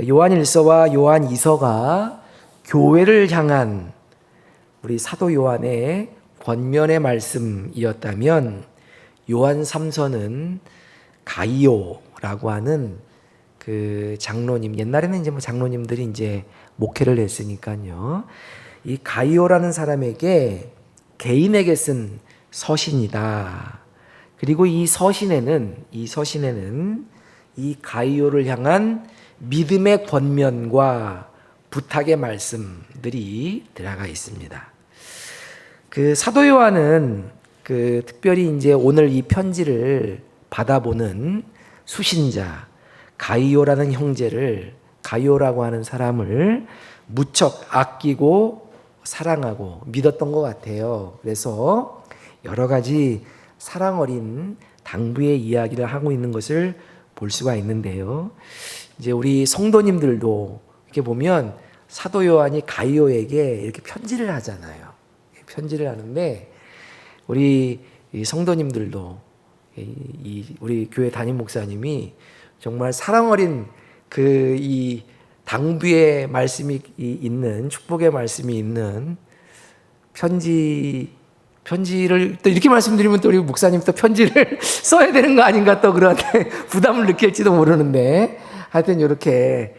요한일서와 요한이서가 교회를 향한 우리 사도 요한의 권면의 말씀이었다면, 요한 3서는 가이오라고 하는 그 장로님, 옛날에는 이제 장로님들이 이제 목회를 했으니까요. 이 가이오라는 사람에게 개인에게 쓴 서신이다. 그리고 이 서신에는 이 가이오를 향한 믿음의 권면과 부탁의 말씀들이 들어가 있습니다. 그 사도 요한은 특별히 이제 오늘 이 편지를 받아보는 수신자 가이오라는 형제를, 가이오라고 하는 사람을 무척 아끼고 사랑하고 믿었던 것 같아요. 그래서 여러 가지 사랑 어린 당부의 이야기를 하고 있는 것을 볼 수가 있는데요. 이제 우리 성도님들도 이렇게 보면 사도 요한이 가이오에게 이렇게 편지를 하잖아요. 편지를 하는데 우리 성도님들도 우리 교회 담임 목사님이 정말 사랑 어린 이 당부의 말씀이 있는, 축복의 말씀이 있는 편지를 또 이렇게 말씀드리면 또 우리 목사님 또 편지를 써야 되는 거 아닌가 또 그런 부담을 느낄지도 모르는데, 하여튼 이렇게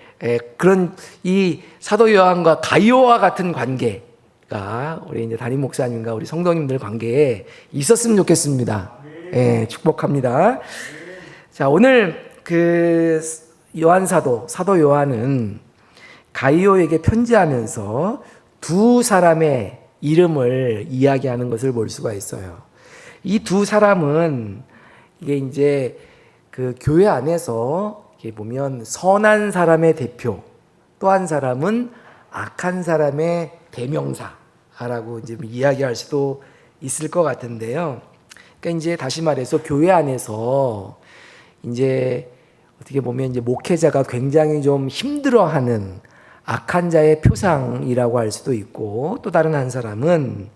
그런 이 사도 요한과 가이오와 같은 관계가 우리 이제 담임 목사님과 우리 성도님들 관계에 있었으면 좋겠습니다. 축복합니다. 자, 오늘 사도 요한은 가이오에게 편지하면서 두 사람의 이름을 이야기하는 것을 볼 수가 있어요. 이 두 사람은 이게 이제 그 교회 안에서 이렇게 보면 선한 사람의 대표, 또 한 사람은 악한 사람의 대명사라고 이제 이야기할 수도 있을 것 같은데요. 그러니까 이제 다시 말해서 교회 안에서 이제 어떻게 보면 이제 목회자가 굉장히 좀 힘들어하는 악한 자의 표상이라고 할 수도 있고, 또 다른 한 사람은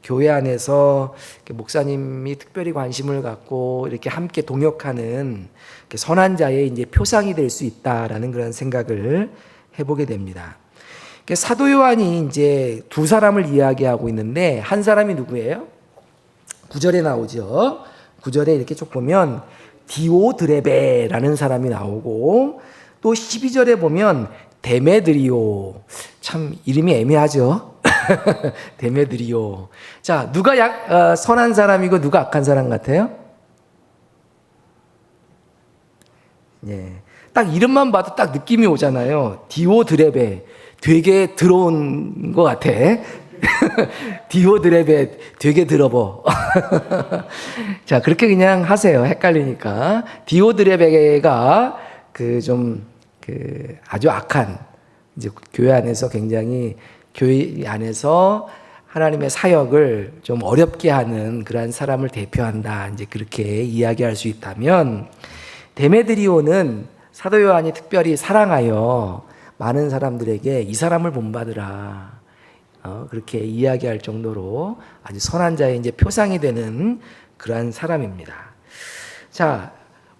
교회 안에서 목사님이 특별히 관심을 갖고 이렇게 함께 동역하는 선한 자의 이제 표상이 될 수 있다라는 그런 생각을 해보게 됩니다. 사도 요한이 이제 두 사람을 이야기하고 있는데, 한 사람이 누구예요? 9절에 나오죠. 9절에 이렇게 쭉 보면 디오드레베라는 사람이 나오고, 또 12절에 보면 데메드리오, 참 이름이 애매하죠. 데메드리오. 자, 누가 선한 사람이고 누가 악한 사람 같아요? 딱 이름만 봐도 딱 느낌이 오잖아요. 디오드레베, 되게 더러운 것 같아. 디오드레베, 되게 더러워. 자, 그렇게 그냥 하세요. 헷갈리니까. 디오드레베가 아주 악한, 이제 교회 안에서 굉장히 교회 안에서 하나님의 사역을 좀 어렵게 하는 그러한 사람을 대표한다, 이제 그렇게 이야기할 수 있다면, 데메드리오는 사도 요한이 특별히 사랑하여 많은 사람들에게 이 사람을 본받으라, 그렇게 이야기할 정도로 아주 선한 자의 이제 표상이 되는 그러한 사람입니다. 자,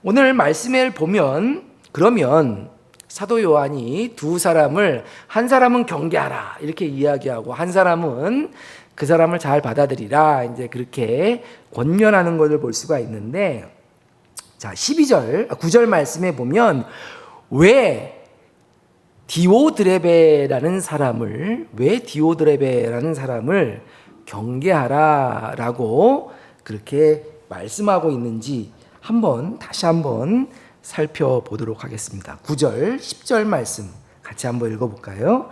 오늘 말씀을 보면, 그러면 사도 요한이 두 사람을, 한 사람은 경계하라 이렇게 이야기하고, 한 사람은 그 사람을 잘 받아들이라, 이제 그렇게 권면하는 것을 볼 수가 있는데, 자, 9절 말씀에 보면 왜 디오드레베라는 사람을 경계하라라고 그렇게 말씀하고 있는지 다시 한번 살펴보도록 하겠습니다. 9절, 10절 말씀 같이 한번 읽어볼까요?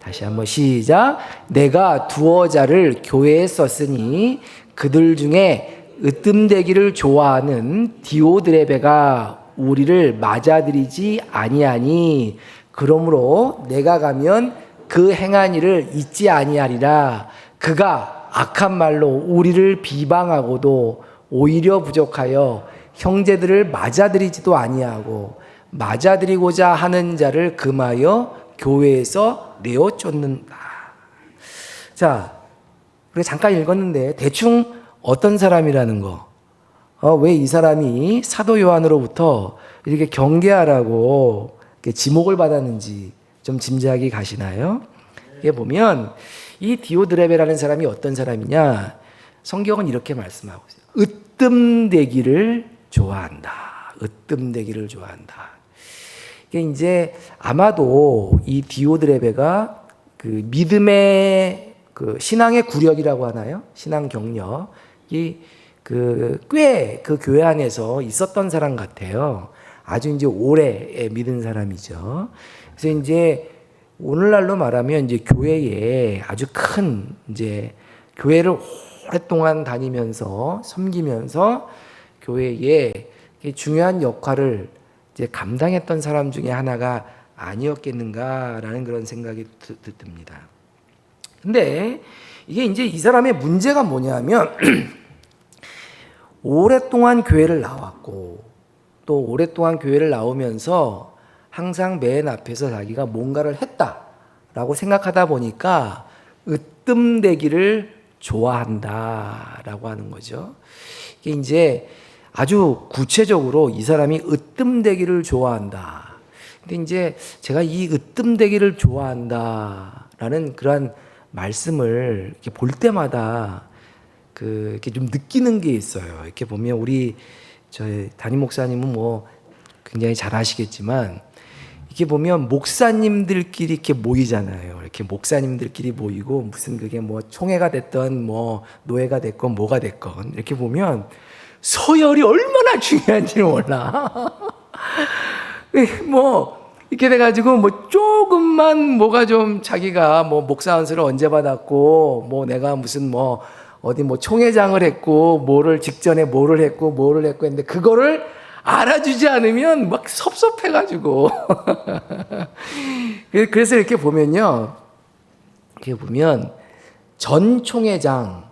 다시 한번 시작. 내가 두어 자를 교회에 썼으니 그들 중에 으뜸되기를 좋아하는 디오드레베가 우리를 맞아들이지 아니하니, 그러므로 내가 가면 그 행한 일을 잊지 아니하리라. 그가 악한 말로 우리를 비방하고도 오히려 부족하여 형제들을 맞아들이지도 아니하고, 맞아들이고자 하는 자를 금하여 교회에서 내어 쫓는다. 자, 우리가 잠깐 읽었는데 대충 어떤 사람이라는 거, 왜 이 사람이 사도 요한으로부터 이렇게 경계하라고 지목을 받았는지 좀 짐작이 가시나요? 이게 보면 이 디오드레베라는 사람이 어떤 사람이냐? 성경은 이렇게 말씀하고 있어요. 으뜸되기를 좋아한다. 으뜸되기를 좋아한다. 이게 이제 아마도 이 디오드레베가 그 믿음의 그 신앙의 구력이라고 하나요? 신앙 경력이 꽤 그 교회 안에서 있었던 사람 같아요. 아주 이제 오래 믿은 사람이죠. 그래서 이제 오늘날로 말하면 이제 교회에 아주 큰 이제 교회를 오랫동안 다니면서 섬기면서 교회에 중요한 역할을 이제 감당했던 사람 중에 하나가 아니었겠는가라는 그런 생각이 듭니다. 근데 이게 이제 이 사람의 문제가 뭐냐면 오랫동안 교회를 나왔고 또 오랫동안 교회를 나오면서 항상 맨 앞에서 자기가 뭔가를 했다라고 생각하다 보니까 으뜸되기를 좋아한다라고 하는 거죠. 이게 이제 아주 구체적으로 이 사람이 으뜸되기를 좋아한다. 근데 이제 제가 이 으뜸되기를 좋아한다라는 그러한 말씀을 이렇게 볼 때마다 이렇게 좀 느끼는 게 있어요. 이렇게 보면 우리 저희 담임 목사님은 뭐 굉장히 잘 아시겠지만 이렇게 보면 목사님들끼리 이렇게 모이잖아요. 이렇게 목사님들끼리 모이고 무슨 그게 뭐 총회가 됐던 뭐 노회가 됐건 뭐가 됐건 이렇게 보면 서열이 얼마나 중요한지는 몰라. 뭐 이렇게 돼가지고 뭐 조금만 뭐가 좀 자기가 뭐 목사 안수를 언제 받았고 뭐 내가 무슨 뭐 어디 뭐 총회장을 했고 뭐를 직전에 뭐를 했고 했는데 그거를 알아주지 않으면 막 섭섭해가지고 그래서 이렇게 보면요, 이렇게 보면 전 총회장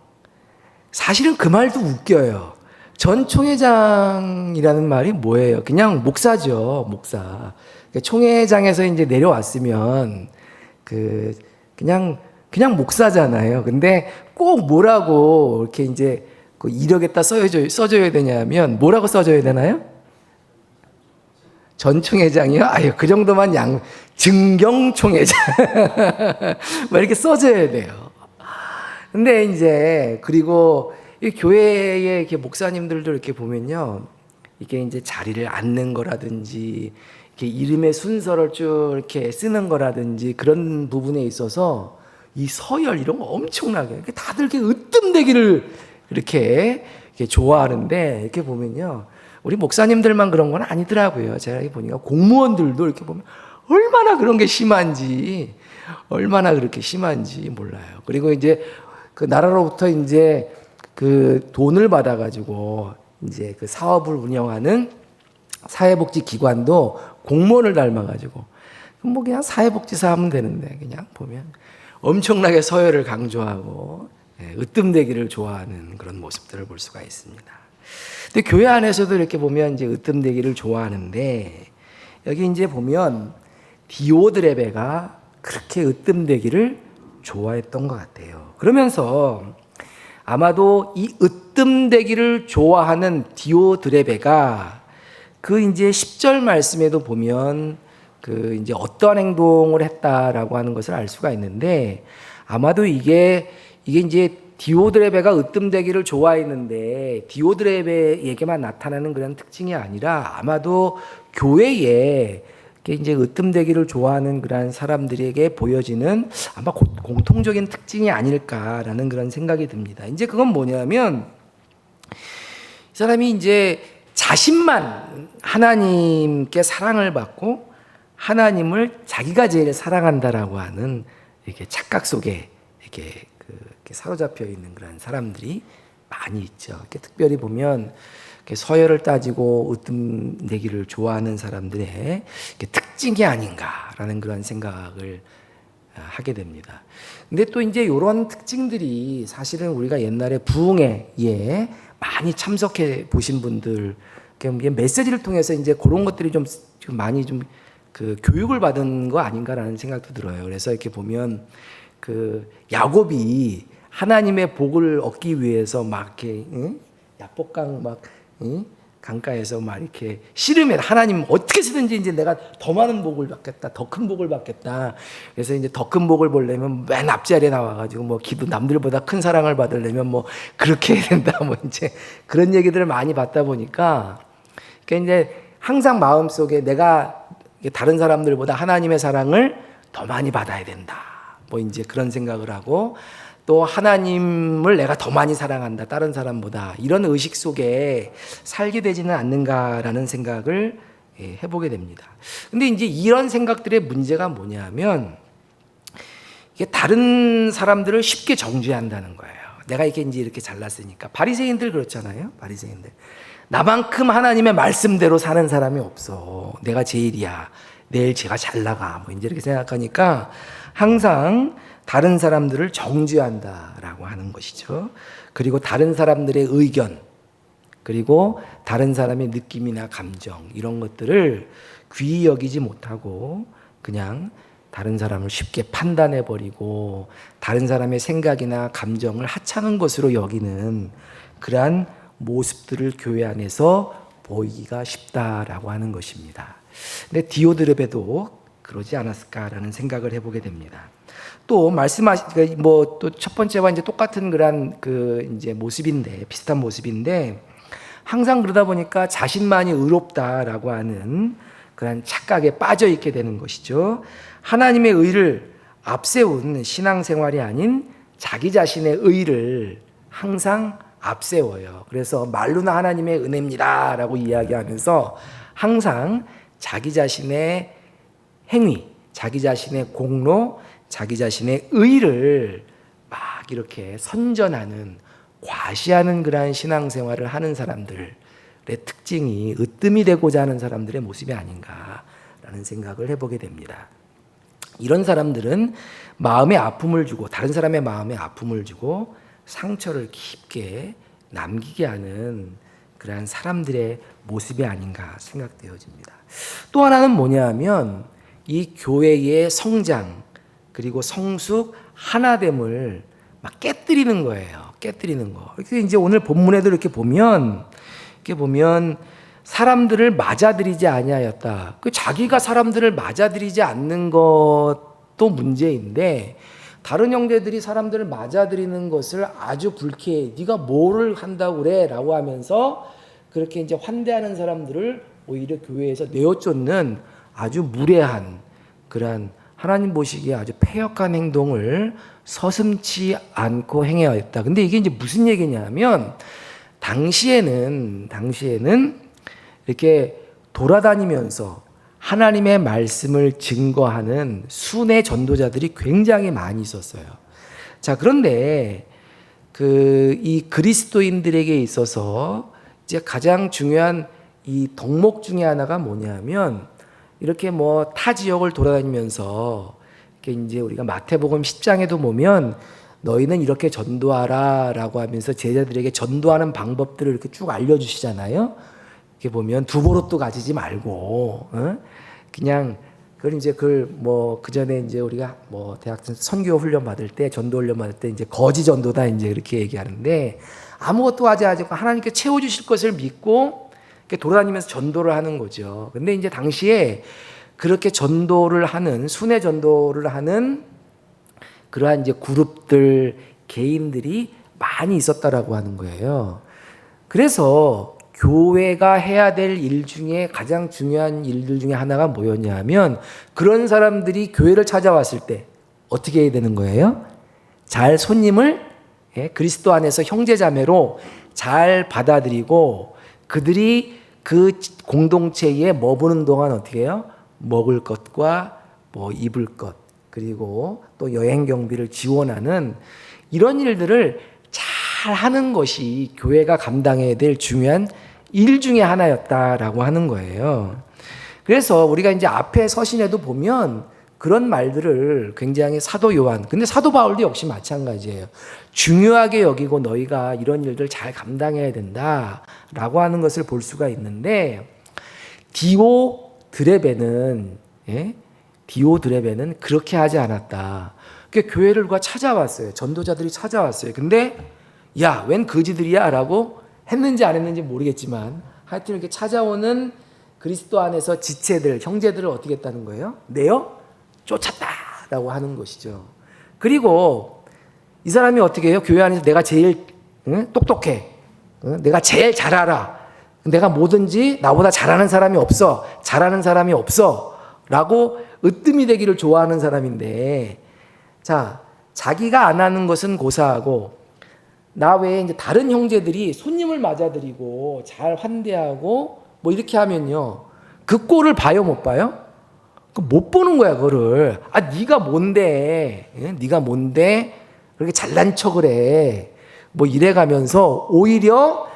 사실은 그 말도 웃겨요. 전 총회장이라는 말이 뭐예요? 그냥 목사죠, 목사. 총회장에서 이제 내려왔으면 그냥 목사잖아요. 근데 꼭 뭐라고 이렇게 이제 그 이력에다 써줘야 되냐면 뭐라고 써줘야 되나요? 전 총회장이요? 아유, 그 정도만 증경 총회장. 막 이렇게 써줘야 돼요. 근데 이제, 그리고 이 교회의 이렇게 목사님들도 이렇게 보면요. 이게 이제 자리를 앉는 거라든지, 이렇게 이름의 순서를 쭉 이렇게 쓰는 거라든지 그런 부분에 있어서 이 서열 이런 거 엄청나게 다들 이렇게 으뜸되기를 이렇게 좋아하는데 이렇게 보면요. 우리 목사님들만 그런 건 아니더라고요. 제가 이렇게 보니까 공무원들도 이렇게 보면 얼마나 그런 게 심한지, 얼마나 그렇게 심한지 몰라요. 그리고 이제 그 나라로부터 이제 그 돈을 받아가지고 이제 그 사업을 운영하는 사회복지 기관도 공무원을 닮아가지고 뭐 그냥 사회복지사 하면 되는데 그냥 보면 엄청나게 서열을 강조하고 으뜸되기를 좋아하는 그런 모습들을 볼 수가 있습니다. 근데 교회 안에서도 이렇게 보면 이제 으뜸되기를 좋아하는데 여기 이제 보면 디오드레베가 그렇게 으뜸되기를 좋아했던 것 같아요. 그러면서 아마도 이 으뜸되기를 좋아하는 디오드레베가 그 이제 10절 말씀에도 보면 그 이제 어떠한 행동을 했다라고 하는 것을 알 수가 있는데 아마도 이게 이제 디오드레베가 으뜸되기를 좋아했는데 디오드레베에게만 나타나는 그런 특징이 아니라 아마도 교회에 이제 으뜸되기를 좋아하는 그런 사람들에게 보여지는 아마 공통적인 특징이 아닐까라는 그런 생각이 듭니다. 이제 그건 뭐냐면 이 사람이 이제 자신만 하나님께 사랑을 받고 하나님을 자기가 제일 사랑한다라고 하는 이렇게 착각 속에 이렇게 사로잡혀 있는 그런 사람들이 많이 있죠. 이렇게 특별히 보면 이렇게 서열을 따지고 으뜸내기를 좋아하는 사람들의 특징이 아닌가라는 그런 생각을 하게 됩니다. 근데 또 이제 이런 특징들이 사실은 우리가 옛날에 부흥회에 많이 참석해 보신 분들 메시지를 통해서 이제 그런 것들이 좀 많이 좀 그 교육을 받은 거 아닌가라는 생각도 들어요. 그래서 이렇게 보면 그 야곱이 하나님의 복을 얻기 위해서 막 이렇게 약복강 막 강가에서 막 이렇게 씨름해. 하나님 어떻게 쓰든지 이제 내가 더 많은 복을 받겠다, 더 큰 복을 받겠다. 그래서 이제 더 큰 복을 보려면 맨 앞자리에 나와가지고 뭐 기도 남들보다 큰 사랑을 받으려면 뭐 그렇게 해야 된다. 뭐 이제 그런 얘기들을 많이 받다 보니까 그러니까 이제 항상 마음 속에 내가 다른 사람들보다 하나님의 사랑을 더 많이 받아야 된다. 뭐 이제 그런 생각을 하고. 또 하나님을 내가 더 많이 사랑한다 다른 사람보다 이런 의식 속에 살게 되지는 않는가라는 생각을 해보게 됩니다. 근데 이제 이런 생각들의 문제가 뭐냐면 이게 다른 사람들을 쉽게 정죄한다는 거예요. 내가 이게 이제 이렇게 잘났으니까. 바리새인들 그렇잖아요. 바리새인들 나만큼 하나님의 말씀대로 사는 사람이 없어. 내가 제일이야. 내일 제가 잘 나가. 뭐 이제 이렇게 생각하니까 항상 다른 사람들을 정죄한다라고 하는 것이죠. 그리고 다른 사람들의 의견, 그리고 다른 사람의 느낌이나 감정 이런 것들을 귀히 여기지 못하고 그냥 다른 사람을 쉽게 판단해 버리고 다른 사람의 생각이나 감정을 하찮은 것으로 여기는 그러한 모습들을 교회 안에서 보이기가 쉽다라고 하는 것입니다. 근데 디오드르베도 그러지 않았을까라는 생각을 해보게 됩니다. 또 말씀하신 뭐또 첫 번째와 이제 똑같은 그런 그 이제 모습인데 비슷한 모습인데 항상 그러다 보니까 자신만이 의롭다라고 하는 그런 착각에 빠져 있게 되는 것이죠. 하나님의 의를 앞세운 신앙생활이 아닌 자기 자신의 의를 항상 앞세워요. 그래서 말로는 하나님의 은혜입니다라고 이야기하면서 항상 자기 자신의 행위, 자기 자신의 공로, 자기 자신의 의를 막 이렇게 선전하는 과시하는 그러한 신앙생활을 하는 사람들의 특징이 으뜸이 되고자 하는 사람들의 모습이 아닌가라는 생각을 해보게 됩니다. 이런 사람들은 마음에 아픔을 주고 다른 사람의 마음에 아픔을 주고 상처를 깊게 남기게 하는 그러한 사람들의 모습이 아닌가 생각되어집니다. 또 하나는 뭐냐면 이 교회의 성장 그리고 성숙 하나됨을 막 깨뜨리는 거예요. 깨뜨리는 거. 그래서 이제 오늘 본문에도 이렇게 보면 사람들을 맞아들이지 아니하였다. 그 자기가 사람들을 맞아들이지 않는 것도 문제인데 다른 형제들이 사람들을 맞아들이는 것을 아주 불쾌해. 네가 뭐를 한다고 그래?라고 하면서 그렇게 이제 환대하는 사람들을 오히려 교회에서 내어쫓는 아주 무례한 그러한 하나님 보시기에 아주 패역한 행동을 서슴지 않고 행하였다. 근데 이게 이제 무슨 얘기냐면 당시에는 이렇게 돌아다니면서 하나님의 말씀을 증거하는 순회 전도자들이 굉장히 많이 있었어요. 자, 그런데 이 그리스도인들에게 있어서 이제 가장 중요한 이 덕목 중에 하나가 뭐냐면 이렇게 뭐 타 지역을 돌아다니면서 이렇게 이제 우리가 마태복음 10장에도 보면 너희는 이렇게 전도하라라고 하면서 제자들에게 전도하는 방법들을 이렇게 쭉 알려주시잖아요. 이렇게 보면 두보로또 가지지 말고, 그냥 그걸 이제 그 전에 이제 우리가 뭐 대학생 선교 훈련 받을 때 전도 훈련 받을 때 이제 거지 전도다 이제 이렇게 얘기하는데 아무것도 하지 않고 하나님께 채워주실 것을 믿고 돌아다니면서 전도를 하는 거죠. 근데 이제 당시에 그렇게 전도를 하는 순회 전도를 하는 그러한 이제 그룹들 개인들이 많이 있었다라고 하는 거예요. 그래서 교회가 해야 될 일 중에 가장 중요한 일들 중에 하나가 뭐였냐면 그런 사람들이 교회를 찾아왔을 때 어떻게 해야 되는 거예요? 잘 손님을 그리스도 안에서 형제자매로 잘 받아들이고 그들이 그 공동체에 머무는 동안 어떻게 해요? 먹을 것과 뭐 입을 것 그리고 또 여행 경비를 지원하는 이런 일들을 잘 하는 것이 교회가 감당해야 될 중요한 일 중에 하나였다라고 하는 거예요. 그래서 우리가 이제 앞에 서신에도 보면 그런 말들을 굉장히 사도 요한, 근데 사도 바울도 역시 마찬가지예요. 중요하게 여기고 너희가 이런 일들 잘 감당해야 된다라고 하는 것을 볼 수가 있는데 디오드레베는 그렇게 하지 않았다. 그러니까 교회를 누가 찾아왔어요. 전도자들이 찾아왔어요. 근데 야, 웬 거지들이야? 라고 했는지 안 했는지 모르겠지만 하여튼 이렇게 찾아오는 그리스도 안에서 지체들, 형제들을 어떻게 했다는 거예요? 내어 쫓았다라고 하는 것이죠. 그리고 이 사람이 어떻게 해요? 교회 안에서 내가 제일 똑똑해, 내가 제일 잘 알아, 내가 뭐든지 나보다 잘하는 사람이 없어, 잘하는 사람이 없어 라고 으뜸이 되기를 좋아하는 사람인데, 자, 자기가 안 하는 것은 고사하고 나 외에 이제 다른 형제들이 손님을 맞아들이고 잘 환대하고 뭐 이렇게 하면요, 그 꼴을 봐요, 못 봐요? 못 보는 거야, 그거를. 아, 네가 뭔데? 네가 뭔데 그렇게 잘난 척을 해? 뭐 이래가면서 오히려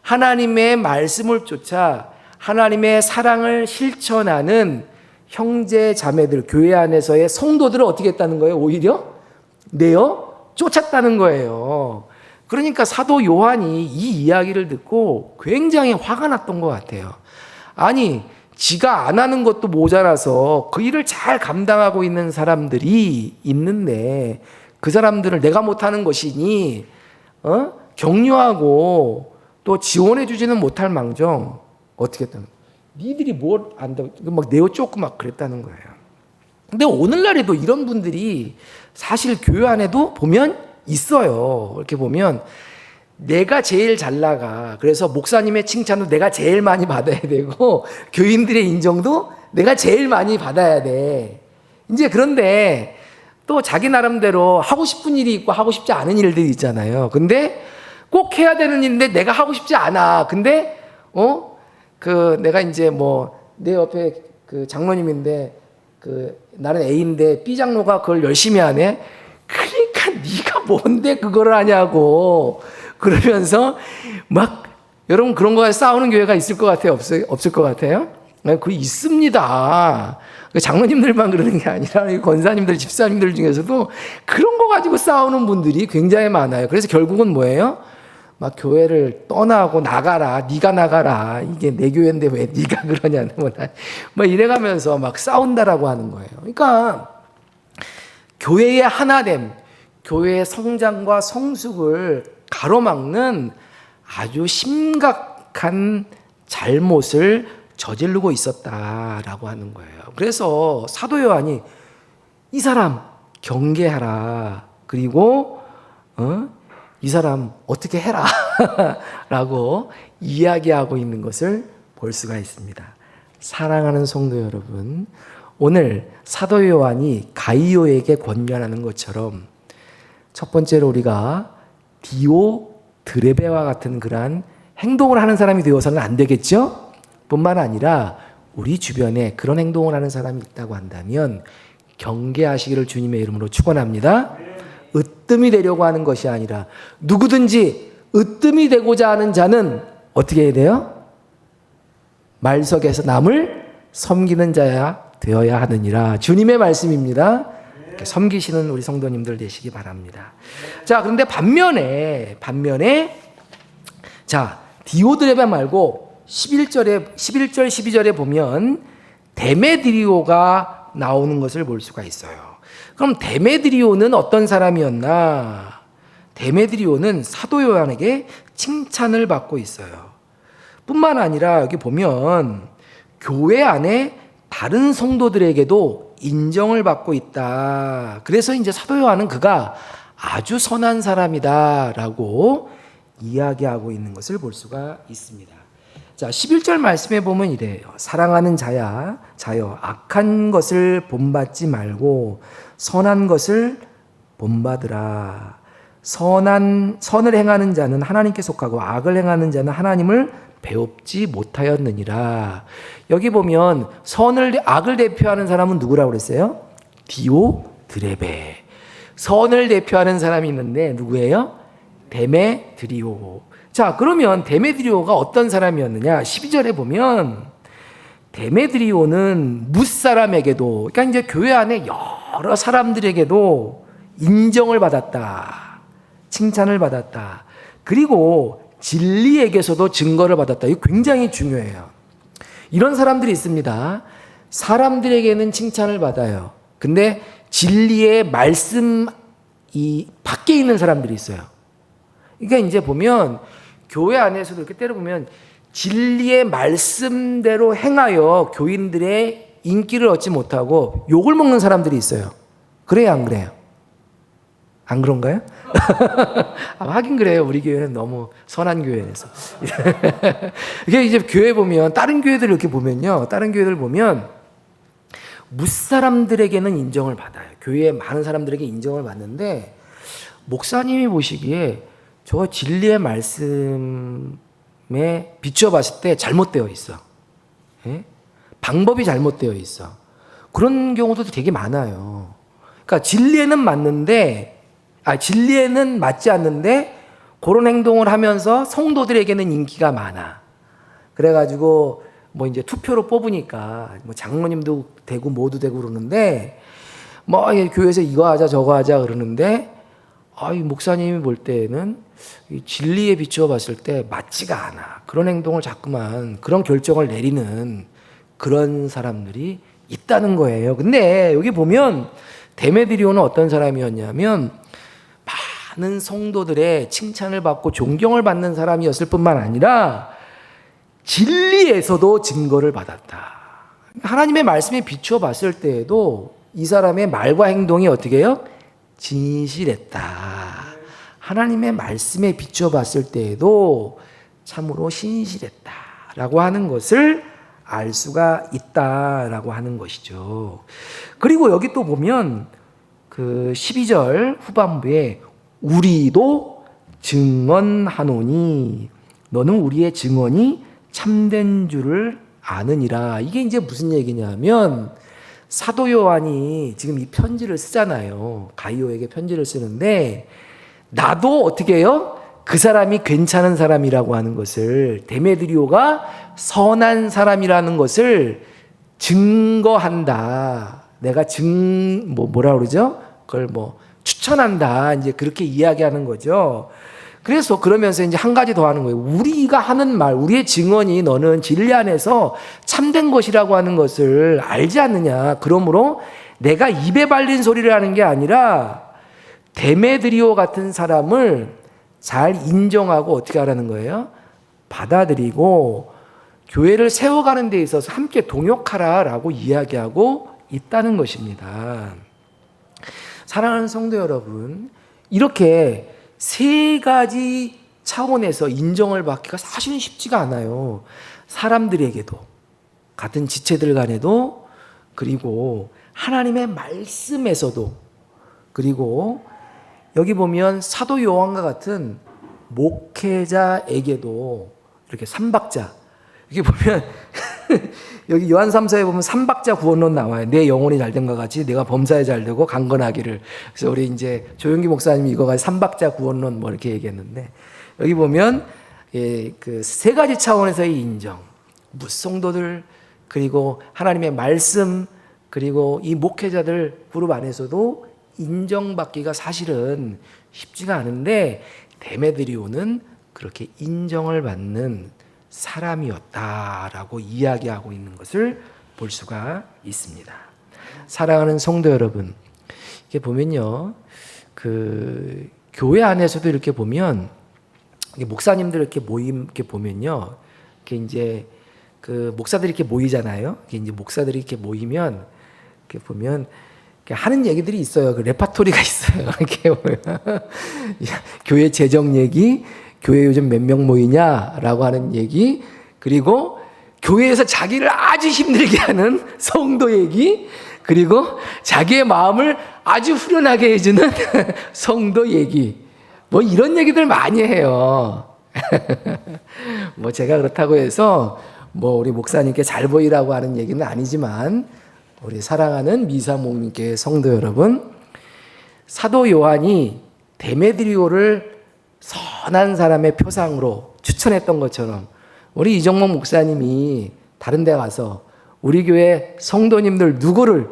하나님의 말씀을 쫓아 하나님의 사랑을 실천하는 형제 자매들, 교회 안에서의 성도들을 어떻게 했다는 거예요? 오히려 내어 쫓았다는 거예요. 그러니까 사도 요한이 이 이야기를 듣고 굉장히 화가 났던 것 같아요. 아니, 지가 안 하는 것도 모자라서 그 일을 잘 감당하고 있는 사람들이 있는데 그 사람들을 내가 못하는 것이니 격려하고 또 지원해 주지는 못할 망정 어떻게 했다는 거예요? 니들이 뭘 안다고 막 내어 쫓고 막 그랬다는 거예요. 근데 오늘날에도 이런 분들이 사실 교회 안에도 보면 있어요. 이렇게 보면 내가 제일 잘 나가. 그래서 목사님의 칭찬도 내가 제일 많이 받아야 되고 교인들의 인정도 내가 제일 많이 받아야 돼. 이제 그런데 또 자기 나름대로 하고 싶은 일이 있고 하고 싶지 않은 일들이 있잖아요. 근데 꼭 해야 되는 일인데 내가 하고 싶지 않아. 근데 내가 이제 뭐 내 옆에 그 장로님인데 나는 A인데 B 장로가 그걸 열심히 하네. 그러니까 네가 뭔데 그걸 하냐고. 그러면서 막 여러분 그런 거에 싸우는 교회가 있을 것 같아요? 없을 것 같아요? 그 있습니다. 장로님들만 그러는 게 아니라 권사님들, 집사님들 중에서도 그런 거 가지고 싸우는 분들이 굉장히 많아요. 그래서 결국은 뭐예요? 막 교회를 떠나고 나가라, 네가 나가라, 이게 내 교회인데 왜 네가 그러냐, 뭐 이래가면서 막 싸운다라고 하는 거예요. 그러니까 교회의 하나됨, 교회의 성장과 성숙을 가로막는 아주 심각한 잘못을 저지르고 있었다라고 하는 거예요. 그래서 사도 요한이 이 사람 경계하라. 그리고 이 사람 어떻게 해라 라고 이야기하고 있는 것을 볼 수가 있습니다. 사랑하는 성도 여러분, 오늘 사도 요한이 가이오에게 권면하는 것처럼 첫 번째로 우리가 디오드레베와 같은 그러한 행동을 하는 사람이 되어서는 안 되겠죠? 뿐만 아니라 우리 주변에 그런 행동을 하는 사람이 있다고 한다면 경계하시기를 주님의 이름으로 축원합니다. 으뜸이 되려고 하는 것이 아니라 누구든지 으뜸이 되고자 하는 자는 어떻게 해야 돼요? 말석에서 남을 섬기는 자야 되어야 하느니라. 주님의 말씀입니다. 섬기시는 우리 성도님들 되시기 바랍니다. 자, 그런데 반면에 자, 디오드레베 말고 11절 12절에 보면 데메드리오가 나오는 것을 볼 수가 있어요. 그럼 데메드리오는 어떤 사람이었나? 데메드리오는 사도 요한에게 칭찬을 받고 있어요. 뿐만 아니라 여기 보면 교회 안에 다른 성도들에게도 인정을 받고 있다. 그래서 이제 사도 요한은 그가 아주 선한 사람이다라고 이야기하고 있는 것을 볼 수가 있습니다. 자, 11절 말씀에 보면 이래요. 사랑하는 자여 악한 것을 본받지 말고 선한 것을 본받으라. 선을 행하는 자는 하나님께 속하고 악을 행하는 자는 하나님을 배웁지 못하였느니라. 여기 보면 악을 대표하는 사람은 누구라고 그랬어요? 디오드레베. 선을 대표하는 사람이 있는데 누구예요? 데메드리오. 자, 그러면 데메드리오가 어떤 사람이었느냐? 12절에 보면 데메드리오는 뭇사람에게도, 그러니까 이제 교회 안에 여러 사람들에게도 인정을 받았다. 칭찬을 받았다. 그리고 진리에게서도 증거를 받았다. 이거 굉장히 중요해요. 이런 사람들이 있습니다. 사람들에게는 칭찬을 받아요. 근데 진리의 말씀 이 밖에 있는 사람들이 있어요. 그러니까 이제 보면 교회 안에서도 이렇게 때려보면 진리의 말씀대로 행하여 교인들의 인기를 얻지 못하고 욕을 먹는 사람들이 있어요. 그래요, 안 그래요? 안 그런가요? 하긴 그래요. 우리 교회는 너무 선한 교회라서. 이게 이제 교회 보면, 다른 교회들 이렇게 보면요. 다른 교회들 보면, 무사람들에게는 인정을 받아요. 교회에 많은 사람들에게 인정을 받는데, 목사님이 보시기에 저 진리의 말씀에 비추어 봤을 때 잘못되어 있어. 예? 방법이 잘못되어 있어. 그런 경우도 되게 많아요. 그러니까 진리에는 맞는데, 진리에는 맞지 않는데 그런 행동을 하면서 성도들에게는 인기가 많아. 그래가지고 뭐 이제 투표로 뽑으니까 뭐 장로님도 되고 모두 되고 그러는데 뭐 교회에서 이거 하자 저거 하자 그러는데 이 목사님이 볼 때는 진리에 비추어 봤을 때 맞지가 않아. 그런 행동을 자꾸만 그런 결정을 내리는 그런 사람들이 있다는 거예요. 근데 여기 보면 데메드리오는 어떤 사람이었냐면 많은 성도들의 칭찬을 받고 존경을 받는 사람이었을 뿐만 아니라 진리에서도 증거를 받았다. 하나님의 말씀에 비추어 봤을 때에도 이 사람의 말과 행동이 어떻게 해요? 진실했다. 하나님의 말씀에 비추어 봤을 때에도 참으로 신실했다라고 하는 것을 알 수가 있다라고 하는 것이죠. 그리고 여기 또 보면 그 12절 후반부에 우리도 증언하노니 너는 우리의 증언이 참된 줄을 아느니라. 이게 이제 무슨 얘기냐면 사도 요한이 지금 이 편지를 쓰잖아요. 가이오에게 편지를 쓰는데 나도 어떻게 해요? 그 사람이 괜찮은 사람이라고 하는 것을, 데메드리오가 선한 사람이라는 것을 증거한다. 내가 뭐라 그러죠? 그걸 추천한다. 이제 그렇게 이야기하는 거죠. 그래서 그러면서 이제 한 가지 더 하는 거예요. 우리가 하는 말, 우리의 증언이 너는 진리 안에서 참된 것이라고 하는 것을 알지 않느냐. 그러므로 내가 입에 발린 소리를 하는 게 아니라 데메드리오 같은 사람을 잘 인정하고 어떻게 하라는 거예요? 받아들이고 교회를 세워가는 데 있어서 함께 동역하라라고 이야기하고 있다는 것입니다. 사랑하는 성도 여러분, 이렇게 세 가지 차원에서 인정을 받기가 사실은 쉽지가 않아요. 사람들에게도, 같은 지체들 간에도, 그리고 하나님의 말씀에서도, 그리고 여기 보면 사도 요한과 같은 목회자에게도 이렇게 삼박자, 여기 보면 여기 요한 3서에 보면 삼박자 구원론 나와요. 내 영혼이 잘된 것 같이 내가 범사에 잘되고 강건하기를. 그래서 우리 이제 조용기 목사님이 이거 가지고 삼박자 구원론 이렇게 얘기했는데, 여기 보면 그 세 가지 차원에서의 인정, 무성도들, 그리고 하나님의 말씀, 그리고 이 목회자들 그룹 안에서도 인정받기가 사실은 쉽지가 않은데 데메드리오는 그렇게 인정을 받는 사람이었다라고 이야기하고 있는 것을 볼 수가 있습니다. 사랑하는 성도 여러분, 이렇게 보면요, 그 교회 안에서도 이렇게 보면 목사님들 이렇게 이렇게 보면요, 이렇게 이제 그 목사들이 이렇게 모이잖아요. 이게 이제 목사들이 이렇게 모이면 이렇게 보면 하는 얘기들이 있어요. 그 레파토리가 있어요. 이렇게 보면 교회 재정 얘기, 교회 요즘 몇 명 모이냐라고 하는 얘기, 그리고 교회에서 자기를 아주 힘들게 하는 성도 얘기, 그리고 자기의 마음을 아주 후련하게 해주는 성도 얘기, 이런 얘기들 많이 해요. 제가 그렇다고 해서 우리 목사님께 잘 보이라고 하는 얘기는 아니지만, 우리 사랑하는 미사목님께 성도 여러분, 사도 요한이 데메드리오를 선한 사람의 표상으로 추천했던 것처럼 우리 이정목 목사님이 다른 데 가서 우리 교회 성도님들 누구를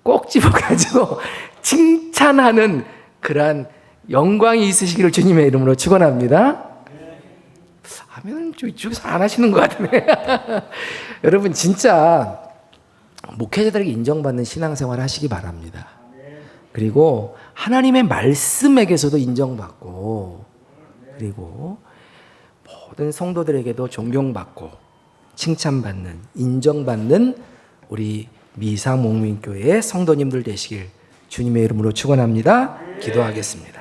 꼭 집어가지고 칭찬하는 그러한 영광이 있으시기를 주님의 이름으로 축원합니다. 하면 이쪽에서 안 하시는 것 같네. 여러분 진짜 목회자들에게 인정받는 신앙생활 하시기 바랍니다. 그리고 하나님의 말씀에게서도 인정받고, 그리고 모든 성도들에게도 존경받고 칭찬받는, 인정받는 우리 미사목민교회의 성도님들 되시길 주님의 이름으로 축원합니다. 기도하겠습니다.